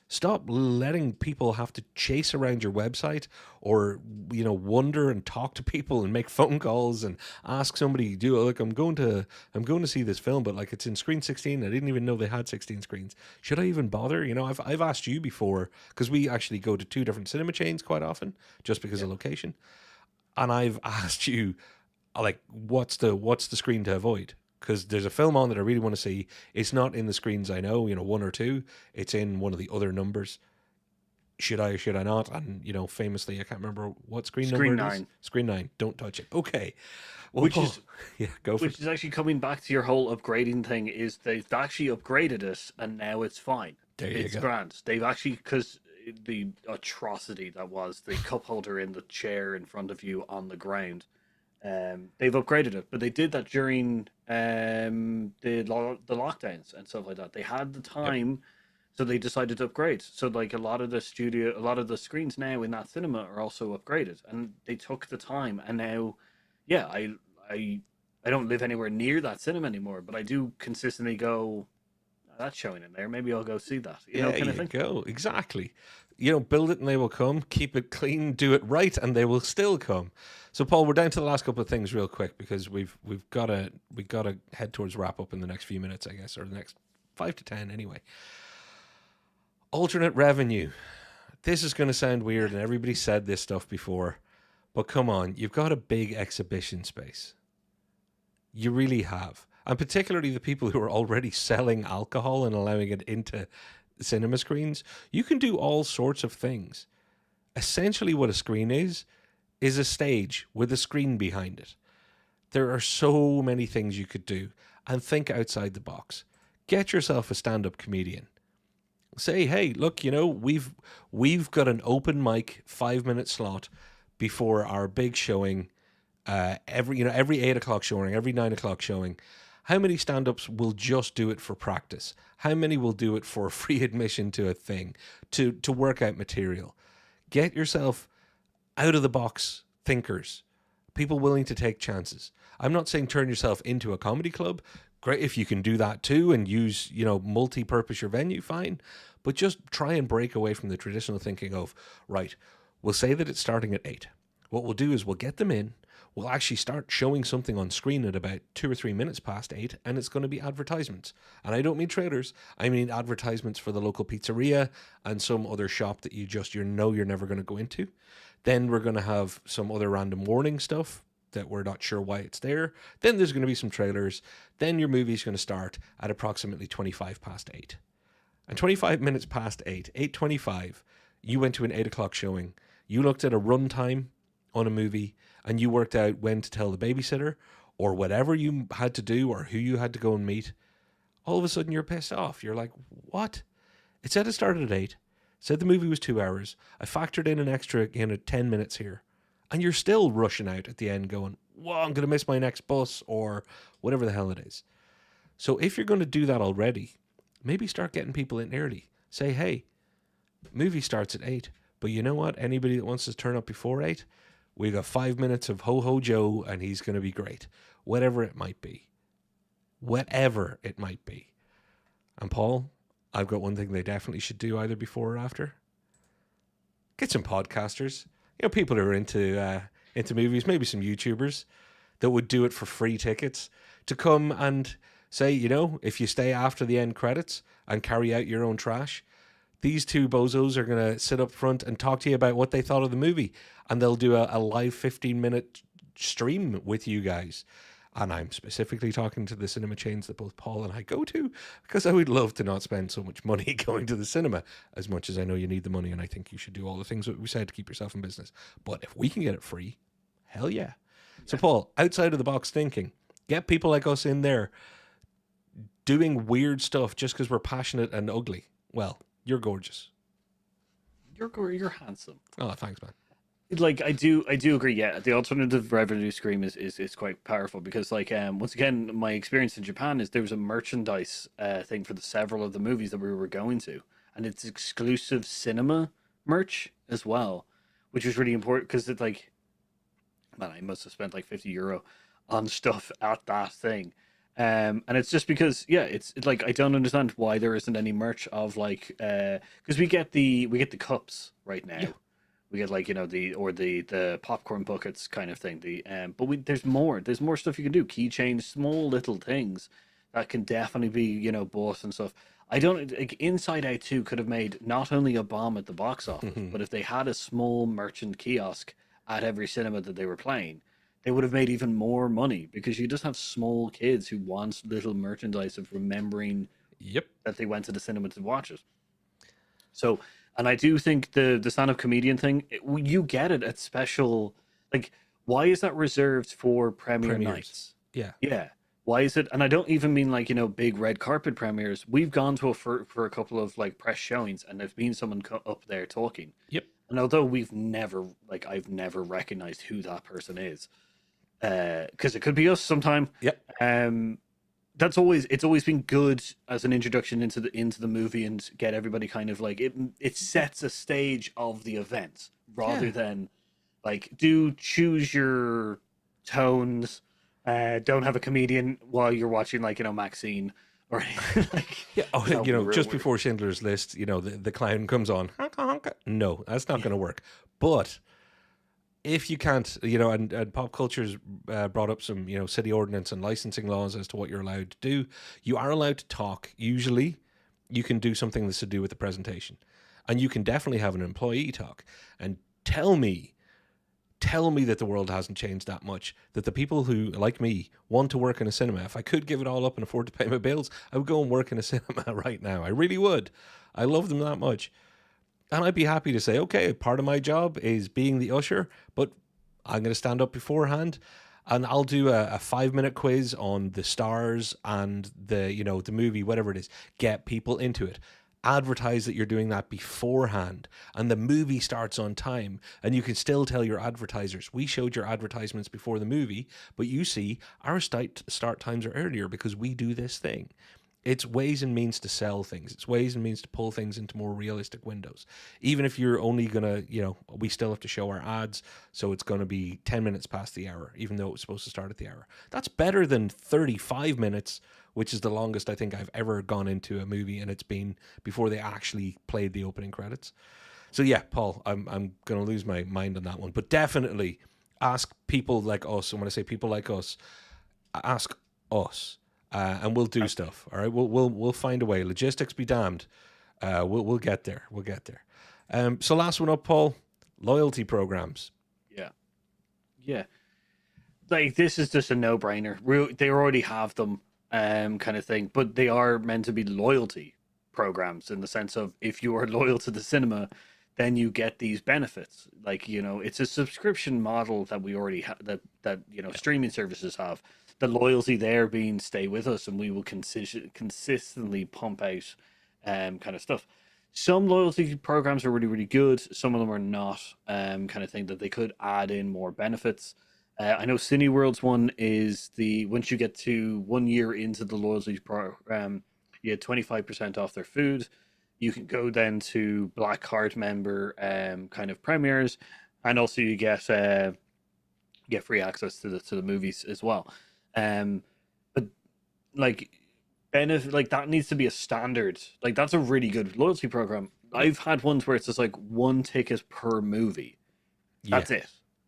Stop letting people have to chase around your website or, you know, wonder and talk to people and make phone calls and ask somebody, do look, I'm going to see this film, but like it's in screen 16. I didn't even know they had 16 screens. Should I even bother? You know, I've asked you before because we actually go to two different cinema chains quite often just because of location. And I've asked you like what's the screen to avoid, because there's a film on that I really want to see. It's not in the screens I know, you know, one or two. It's in one of the other numbers. Should I or should I not? And you know, famously, I can't remember what screen Screen number it is. 9. Screen 9. Don't touch it. Okay. Well, Which Paul, is yeah, go for which it. is actually coming back to your whole upgrading thing, is they've actually upgraded it and now it's fine. There you It's go. grand. They've actually, because the atrocity that was the cup holder in the chair in front of you on the ground, they've upgraded it. But they did that during the lockdowns and stuff like that. They had the Yep. time, so they decided to upgrade. So like a lot of the screens now in that cinema are also upgraded, and they took the time. And now, yeah, I I don't live anywhere near that cinema anymore, but I do consistently go, "Oh, that's showing in there. Maybe I'll go see that," you know, There kind of you thing. go. Exactly. You know, build it and they will come. Keep it clean, do it right, and they will still come. So, Paul, we're down to the last couple of things real quick because we gotta head towards wrap up in the next few minutes, I guess, or the next 5 to 10 anyway. Alternate revenue. This is going to sound weird, and everybody said this stuff before, but come on, you've got a big exhibition space. You really have. And particularly the people who are already selling alcohol and allowing it into cinema screens, you can do all sorts of things. Essentially, what a screen is a stage with a screen behind it. There are so many things you could do, and think outside the box. Get yourself a stand-up comedian. Say, hey, look, you know, we've got an open mic 5 minute slot before our big showing. Every 8 o'clock showing, every 9 o'clock showing. How many stand-ups will just do it for practice? How many will do it for free admission to a thing, to work out material? Get yourself out of the box thinkers, people willing to take chances. I'm not saying turn yourself into a comedy club. Great if you can do that too and use, you know, multi-purpose your venue, fine. But just try and break away from the traditional thinking of, right, we'll say that it's starting at 8. What we'll do is we'll get them in. We'll actually start showing something on screen at about 2 or 3 minutes past 8, and it's going to be advertisements. And I don't mean trailers. I mean advertisements for the local pizzeria and some other shop that you know you're never going to go into. Then we're going to have some other random warning stuff. that we're not sure why it's there. Then there's going to be some trailers. Then your movie's going to start at approximately 25 past 8. And 25 minutes past 8, 8:25, you went to an 8 o'clock showing. You looked at a runtime on a movie and you worked out when to tell the babysitter or whatever you had to do or who you had to go and meet. All of a sudden you're pissed off. You're like, what? It said it started at 8. Said the movie was 2 hours. I factored in an extra 10 minutes here. And you're still rushing out at the end going, whoa, I'm going to miss my next bus or whatever the hell it is. So if you're going to do that already, maybe start getting people in early. Say, hey, movie starts at 8. But you know what? Anybody that wants to turn up before 8, we got 5 minutes of Ho-Ho Joe and he's going to be great. Whatever it might be. Whatever it might be. And Paul, I've got one thing they definitely should do either before or after. Get some podcasters. People who are into movies, maybe some YouTubers that would do it for free tickets to come and say, if you stay after the end credits and carry out your own trash, these two bozos are going to sit up front and talk to you about what they thought of the movie. And they'll do a live 15-minute stream with you guys. And I'm specifically talking to the cinema chains that both Paul and I go to, because I would love to not spend so much money going to the cinema, as much as I know you need the money, and I think you should do all the things that we said to keep yourself in business. But if we can get it free, hell yeah. So Paul, outside of the box thinking, get people like us in there doing weird stuff just because we're passionate and ugly. Well, you're gorgeous. You're handsome. Oh, thanks, man. Like I do agree. Yeah, the alternative revenue stream is quite powerful because once again, my experience in Japan is there was a merchandise thing for several of the movies that we were going to, and it's exclusive cinema merch as well, which was really important because it's like, man, I must have spent like €50 on stuff at that thing. And it's just because, yeah, it's like I don't understand why there isn't any merch of because we get the cups right now. Yeah. We get the popcorn buckets kind of thing. There's more stuff you can do. Keychains, small little things that can definitely be bought and stuff. I don't like Inside Out 2 could have made not only a bomb at the box office, but if they had a small merchant kiosk at every cinema that they were playing, they would have made even more money because you just have small kids who want little merchandise of remembering that they went to the cinema to watch it. So. And I do think the stand-up comedian thing, you get it at special, why is that reserved for premiere nights? Yeah. Yeah. Why is it? And I don't even mean big red carpet premieres. We've gone to for a couple of press showings and there's been someone up there talking. Yep. And although I've never recognized who that person is, because it could be us sometime. Yep. It's always been good as an introduction into the movie and get everybody kind of it sets a stage of the event rather than do choose your tones, don't have a comedian while you're watching Maxine or just before Schindler's List, the clown comes on. No, that's not going to work. But if you can't, and pop culture's brought up some, city ordinance and licensing laws as to what you're allowed to do. You are allowed to talk. Usually, you can do something that's to do with the presentation. And you can definitely have an employee talk. And tell me that the world hasn't changed that much. That the people who, like me, want to work in a cinema, if I could give it all up and afford to pay my bills, I would go and work in a cinema right now. I really would. I love them that much. And I'd be happy to say, okay, part of my job is being the usher, but I'm going to stand up beforehand and I'll do a 5-minute quiz on the stars and the movie, whatever it is. Get people into it. Advertise that you're doing that beforehand and the movie starts on time and you can still tell your advertisers, we showed your advertisements before the movie, but you see our start times are earlier because we do this thing. It's ways and means to sell things. It's ways and means to pull things into more realistic windows. Even if you're only going to, we still have to show our ads, so it's going to be 10 minutes past the hour, even though it was supposed to start at the hour. That's better than 35 minutes, which is the longest I think I've ever gone into a movie, and it's been before they actually played the opening credits. So yeah, Paul, I'm going to lose my mind on that one. But definitely ask people like us, and when I say people like us, ask us. And we'll do stuff. All right, we'll find a way. Logistics be damned. We'll get there. We'll get there. So last one up, Paul. Loyalty programs. Yeah. like this is just a no-brainer. They already have them, kind of thing, but they are meant to be loyalty programs in the sense of if you are loyal to the cinema, then you get these benefits. Like, it's a subscription model that we already have, that streaming services have. The loyalty there being stay with us, and we will consistently pump out kind of stuff. Some loyalty programs are really, really good. Some of them are not, kind of thing that they could add in more benefits. I know Cineworld's one is the once you get to 1 year into the loyalty program, you get 25% off their food. You can go then to Black Card member kind of premieres, and also you get free access to the movies as well. Um, but like benefit like that needs to be a standard. Like that's a really good loyalty program. Yep. I've had ones where it's just like one ticket per movie. Yeah. That's it,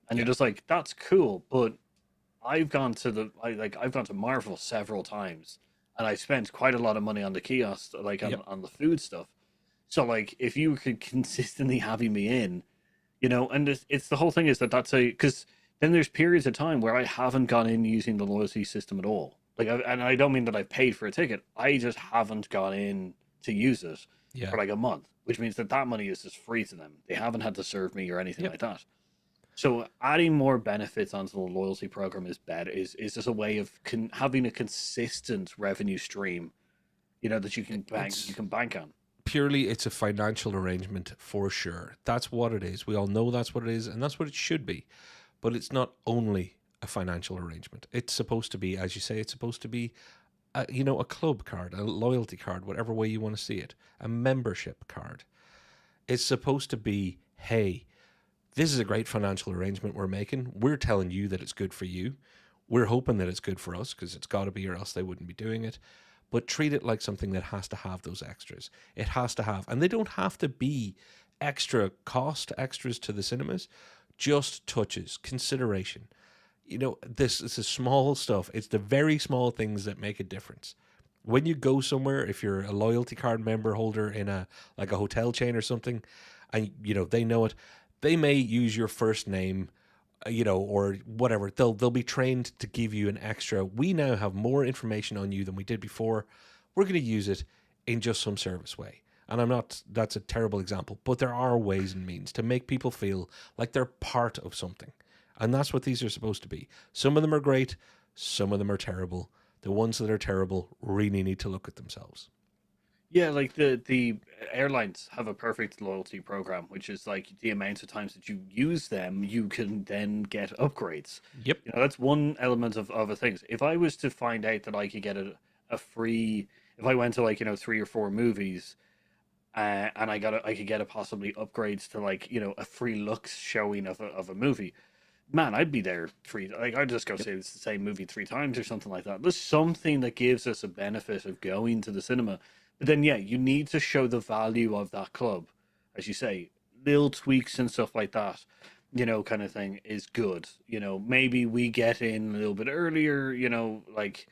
and Yeah. you're just like, that's cool. But I've gone to Marvel several times, and I spent quite a lot of money on the kiosk, like Yep. on the food stuff. So like, if you could consistently having me in, and it's the whole thing is that's a because then there's periods of time where I haven't gone in using the loyalty system at all. Like, and I don't mean that I've paid for a ticket. I just haven't gone in to use it Yeah. for like a month, which means that money is just free to them. They haven't had to serve me or anything Yep. like that. So adding more benefits onto the loyalty program is better. Is just a way of having a consistent revenue stream, that you It's can bank on. purely it's a financial arrangement for sure. That's what it is. We all know that's what it is, and that's what it should be. But it's not only a financial arrangement. It's supposed to be, as you say, it's supposed to be a club card, a loyalty card, whatever way you want to see it, a membership card. It's supposed to be, hey, this is a great financial arrangement we're making. We're telling you that it's good for you. We're hoping that it's good for us because it's got to be, or else they wouldn't be doing it. But treat it like something that has to have those extras. It has to have, and they don't have to be extra cost extras to the cinemas, just touches, consideration. This is the small stuff. It's the very small things that make a difference. When you go somewhere, if you're a loyalty card member holder in a hotel chain or something, and they know it, they may use your first name, or whatever. They'll be trained to give you an extra. We now have more information on you than we did before. We're going to use it in just some service way. And I'm not, that's a terrible example, but there are ways and means to make people feel like they're part of something. And that's what these are supposed to be. Some of them are great, some of them are terrible. The ones that are terrible really need to look at themselves. Yeah, like the airlines have a perfect loyalty program, which is like the amount of times that you use them, you can then get upgrades. Yep. That's one element of a things. If I was to find out that I could get a free, if I went to like, 3 or 4 movies, and I could get a possibly upgrades to like, a free looks showing of a movie, man, I'd be there like I'd just go Yep. see it's the same movie 3 times or something like that. There's something that gives us a benefit of going to the cinema. But then yeah, you need to show the value of that club. As you say, little tweaks and stuff like that, kind of thing is good. Maybe we get in a little bit earlier, like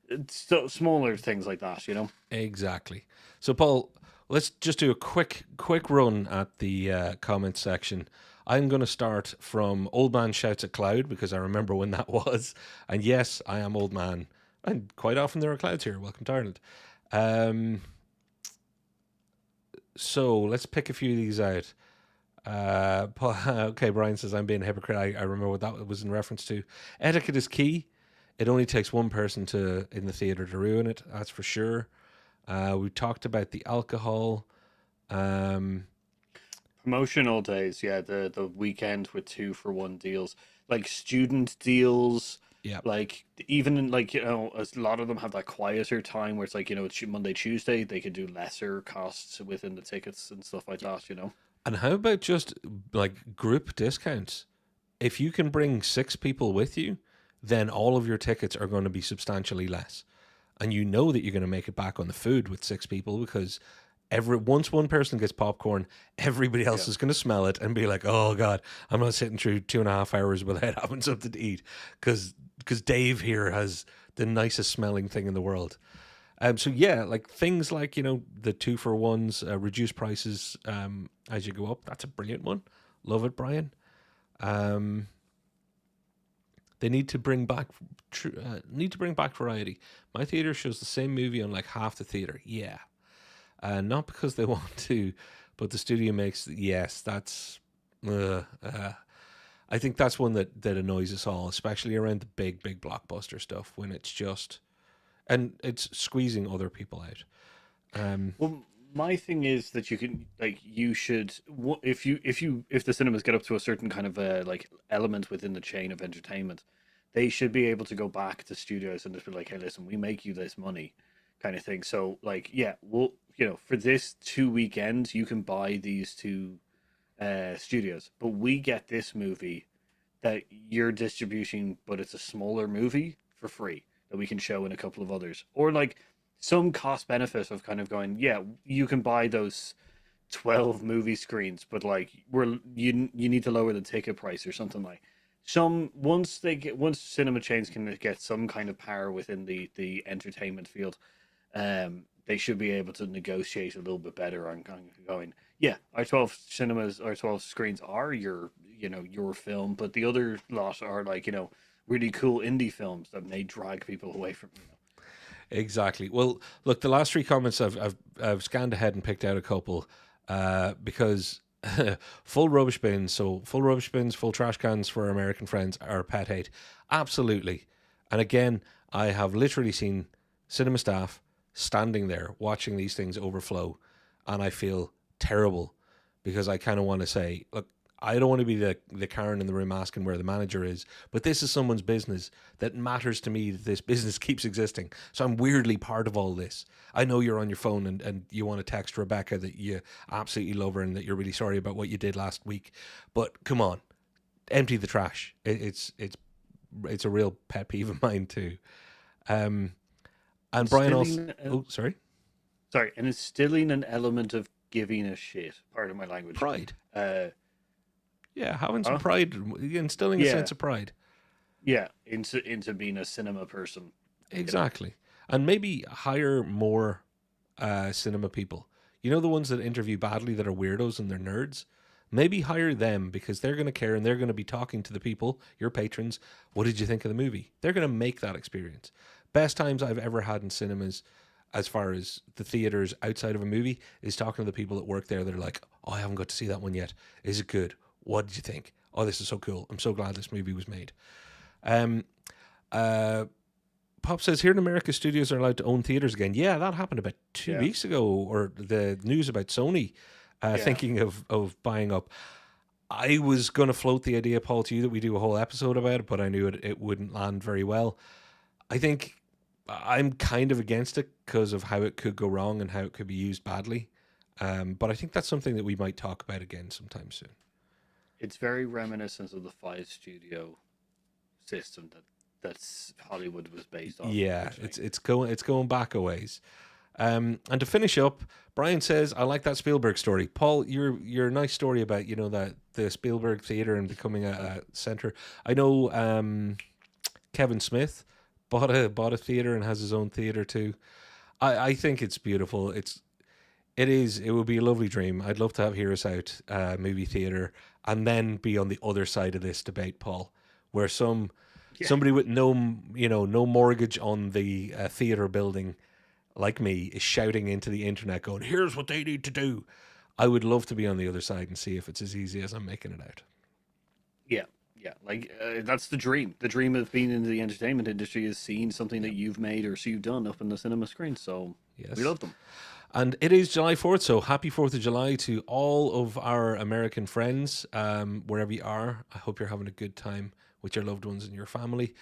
it's so smaller things like that. Exactly. So, Paul, let's just do a quick run at the comment section. I'm going to start from Old Man Shouts at Cloud because I remember when that was. And yes, I am Old Man. And quite often there are clouds here. Welcome to Ireland. So let's pick a few of these out. Okay, Brian says I'm being a hypocrite. I remember what that was in reference to. Etiquette is key. It only takes one person in the theater to ruin it. That's for sure. We talked about the alcohol. Promotional days, yeah, the weekend with 2 for 1 deals, like student deals, Yeah, like even in like a lot of them have that quieter time where it's like it's Monday, Tuesday, they could do lesser costs within the tickets and stuff like that. and how about just like group discounts? If you can bring 6 people with you, then all of your tickets are going to be substantially less, and you know that you're going to make it back on the food with 6 people because once one person gets popcorn, everybody else Yeah. is going to smell it and be like, "Oh God, I'm not sitting through 2.5 hours without having something to eat," because Dave here has the nicest smelling thing in the world. So yeah, like things like the 2 for 1s, reduced prices as you go up. That's a brilliant one. Love it, Brian. Um, They need to bring back variety. My theater shows the same movie on like half the theater. Yeah, not because they want to, but the studio makes. Yes, that's. I think that's one that annoys us all, especially around the big blockbuster stuff when it's just, and it's squeezing other people out. Well, my thing is that you can like you should if the cinemas get up to a certain kind of like element within the chain of entertainment, they should be able to go back to studios and just be like, hey, listen, we make you this money, kind of thing. So like, yeah, well, for this 2 weekends, you can buy these two studios, but we get this movie that you're distributing, but it's a smaller movie for free that we can show in a couple of others, or like some cost benefit of kind of going, yeah, you can buy those 12 movie screens, but like you need to lower the ticket price or something like. Some once cinema chains can get some kind of power within the entertainment field, they should be able to negotiate a little bit better on going, yeah, our 12 screens are your film, but the other lot are like, really cool indie films that may drag people away from. Exactly. Well, look, the last three comments I've scanned ahead and picked out a couple because full rubbish bins. So full rubbish bins, full trash cans for our American friends are pet hate. Absolutely. And again, I have literally seen cinema staff standing there watching these things overflow, and I feel terrible because I kind of want to say, look, I don't want to be the Karen in the room asking where the manager is, but this is someone's business that matters to me, that this business keeps existing. So I'm weirdly part of all this. I know you're on your phone and you want to text Rebecca that you absolutely love her and that you're really sorry about what you did last week. But come on, empty the trash. It's a real pet peeve of mine too. And Brian also... Oh, sorry? Sorry, and instilling an element of giving a shit, part of my language. Pride. Yeah, having some pride, instilling a sense of pride. Yeah, into being a cinema person. Exactly. And maybe hire more cinema people. You know, the ones that interview badly that are weirdos and they're nerds? Maybe hire them because they're going to care and they're going to be talking to the people, your patrons. What did you think of the movie? They're going to make that experience. Best times I've ever had in cinemas, as far as the theaters outside of a movie, is talking to the people that work there. They're like, oh, I haven't got to see that one yet. Is it good? What did you think? Oh, this is so cool. I'm so glad this movie was made. Pop says, here in America, studios are allowed to own theaters again. Yeah, that happened about 2 weeks ago, or the news about Sony thinking of buying up. I was going to float the idea, Paul, to you that we do a whole episode about it, but I knew it wouldn't land very well. I think I'm kind of against it because of how it could go wrong and how it could be used badly. But I think that's something that we might talk about again sometime soon. It's very reminiscent of the 5 studio system that's Hollywood was based on. Yeah, it's going back a ways. And to finish up, Brian says, I like that Spielberg story. Paul, your nice story about, that the Spielberg theater and becoming a center. I know Kevin Smith bought a theater and has his own theater too. I think it's beautiful. It would be a lovely dream. I'd love to have Hear Us Out movie theater and then be on the other side of this debate, Paul, where somebody with no mortgage on the theater building like me is shouting into the internet going, here's what they need to do. I would love to be on the other side and see if it's as easy as I'm making it out. Yeah. Like that's the dream. The dream of being in the entertainment industry is seeing something that you've made or you've done up in the cinema screen. So yes. We love them. And it is July 4th, so happy 4th of July to all of our American friends, wherever you are. I hope you're having a good time with your loved ones and your family.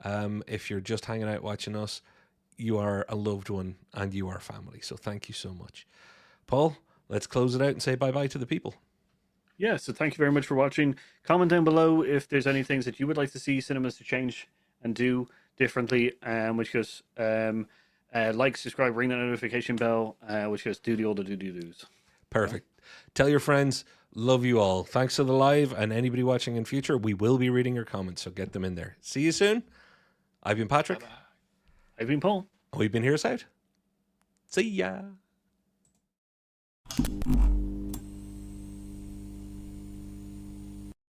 If you're just hanging out watching us, you are a loved one and you are family. So thank you so much. Paul, let's close it out and say bye-bye to the people. Yeah, so thank you very much for watching. Comment down below if there's any things that you would like to see cinemas to change and do differently, which goes... like, subscribe, ring that notification bell, which goes do the do-do-do's. Perfect. Tell your friends, love you all. Thanks to the live and anybody watching in future. We will be reading your comments, so get them in there. See you soon. I've been Patrick. Bye-bye. I've been Paul. We've been Hear Us Out. See ya.